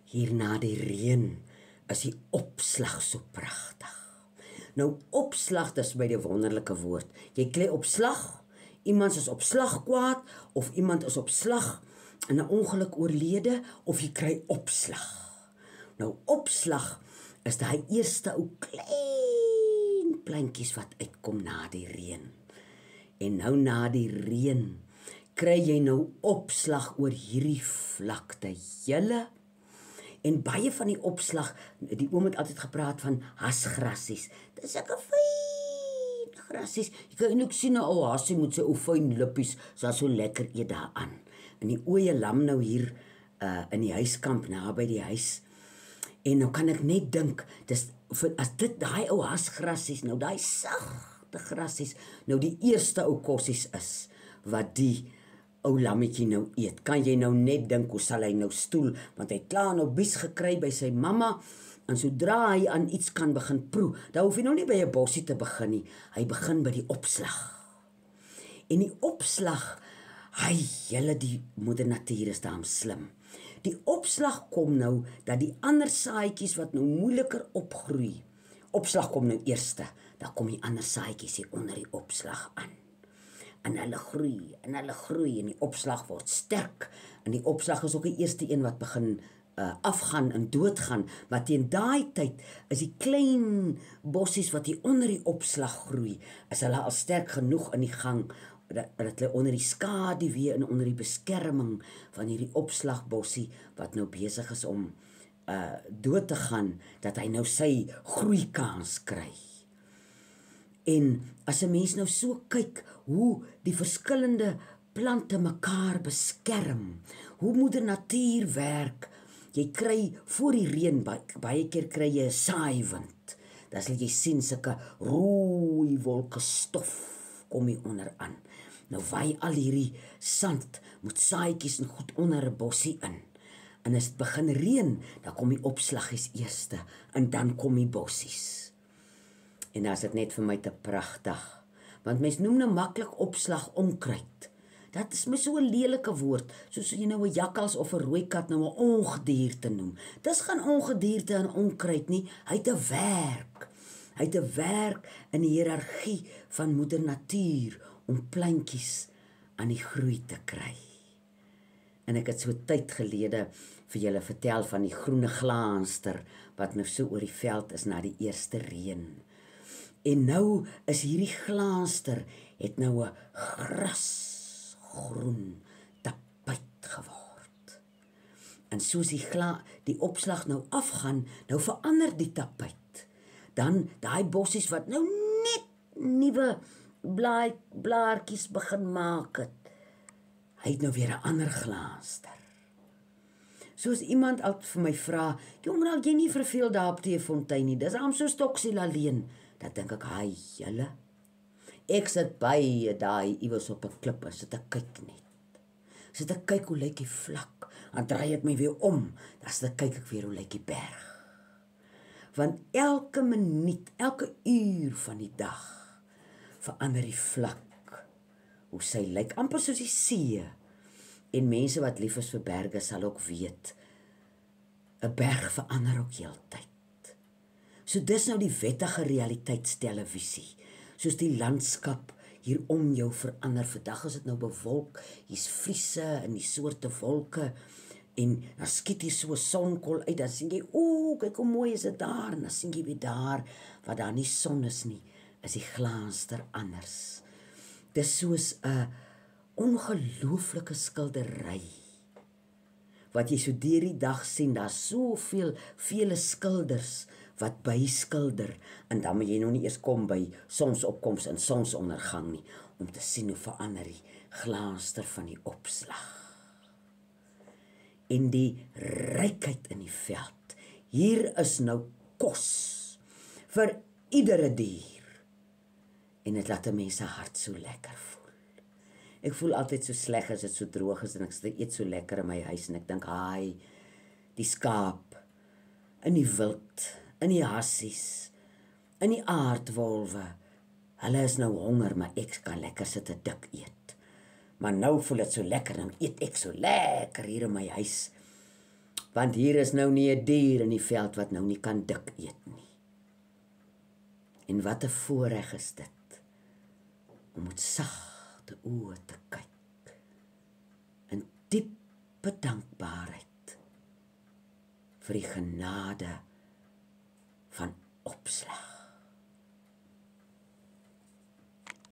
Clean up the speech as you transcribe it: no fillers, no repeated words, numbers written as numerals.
Hier na die reën is die opslag so pragtig. Nou opslag, dis by die wonderlike woord. Jy kry opslag, iemand is op slag kwaad of iemand is op slag in 'n ongeluk oorlede of jy kry opslag. Nou opslag is daai eerste ou klein plantjies wat uitkom na die reën. En nou na die reën kry jy nou opslag oor hierdie vlakte hele. En baie van die opslag, die oom het altyd gepraat van hasgrassies. Dis sulke fyn grassies. Jy kan ook sien 'n ou hassie met sy ou fyn lippies, sal so lekker eet daaraan. En die oeye lam nou hier in die huiskamp naby die huis. En nou kan ek net dink, as dit daai ou hasgrassies, nou daai sagte grassies, nou die eerste ou kossies is wat die ou lammetjie nou eet. Kan jy nou net dink hoe sal hy nou stoel, want hy het klaar nou bies gekry by sy mamma, en sodra hy aan iets kan begin proe, dan hoef hy nou nie by 'n bossie te begin nie, hy begin by die opslag. En die opslag, julle die moeder natuur is daarom slim. Die opslag kom nou, dat die ander saadjies wat nou moeiliker opgroei, opslag kom nou eerste, dan kom die ander saadjies hier onder die opslag aan. En hulle groei, en die opslag word sterk, en die opslag is ook die eerste een wat begin afgaan en doodgaan, maar teen daai tyd is die klein bossies wat hier onder die opslag groei, is hulle al sterk genoeg in die gang, dat hulle onder die skaduwee en onder die beskerming van hierdie opslagbossie, wat nou besig is om dood te gaan, dat hy nou sy groeikans kry. En as 'n mens nou so kyk hoe die verskillende plante mekaar beskerm, hoe moeder natuur werk, jy kry voor die reën, baie keer kry jy 'n saaiwind, dan sal jy sien sulke rooi wolke stof kom hier onder aan. Nou waai al hierdie sand met saadjies en goed onder 'n bossie in. En as dit begin reën, dan kom die opslaggies eerste en dan kom die bossies. En as dit net vir my te pragtig, want mens noem nou maklik opslag onkruid. Dat is my so 'n lelike woord, soos jy nou 'n jakkals of 'n rooi kat nou 'n ongedierte noem. Dis geen ongedierte en onkruid nie, hy het 'n werk. Hy het 'n werk in die hiërargie van moeder natuur om plantjies aan die groei te kry. En ek het so tyd gelede vir julle vertel van die groene glaanster wat nou so oor die veld is na die eerste reën. En nou is hierdie glaanster het nou 'n grasgroen tapuit geword. En soos die opslag nou afgaan, nou verander die tapuit. Dan daai bossies wat nou net nuwe blaartjies begin maak het, hy het nou weer 'n ander glaanster. Soos iemand al vir my vra, "Jong, raak jy nie verveel daar op die fontein nie? Dis am so stoksiel alleen." Dan dink ek, julle. Ek sit baie daai iewers op 'n klip en sit ek kyk net. Sit ek kyk hoe lyk die vlak, dan draai ek my weer om, dan sit ek kyk ek weer hoe lyk die berg. Want elke minuut, elke uur van die dag verander die vlak, hoe sy lyk, amper soos die see. En mense wat lief is vir berge sal ook weet, 'n berg verander ook heeltyd. So dis nou die wettige realiteitstelevisie, soos die landskap hier om jou verander. Vandag is dit nou bewolk, hier's vriese en die soorte wolke, en dan skiet hier so 'n sonkol uit, dan sien jy, kyk hoe mooi is dit daar, en dan sien jy weer daar, waar daar nie son is nie, is die glaanster anders. Dis soos 'n ongelooflike skildery, wat jy so deur die dag sien, daar's soveel, vele skilders, wat byskilder, en dan moet jy nou nie eers kom by sonsopkoms en sonsondergang nie, om te sien hoe verander die glaanster van die opslag. En die rykheid in die veld, hier is nou kos, vir iedere dier, en dit laat 'n mens se hart so lekker voel. Ek voel altyd so sleg as dit so droog is, en ek eet so lekker in my huis, en ek dink, die skaap, in die wild, in die hassies, in die aardwolwe, hulle is nou honger, maar ek kan lekker sit en dik eet. Maar nou voel dit so lekker, dan eet ek so lekker hier in my huis. Want hier is nou nie 'n dier in die veld wat nou nie kan dik eet nie. En wat 'n voorreg is dit, om met sagte oë te kyk, in diepe dankbaarheid, vir die genade van opslag.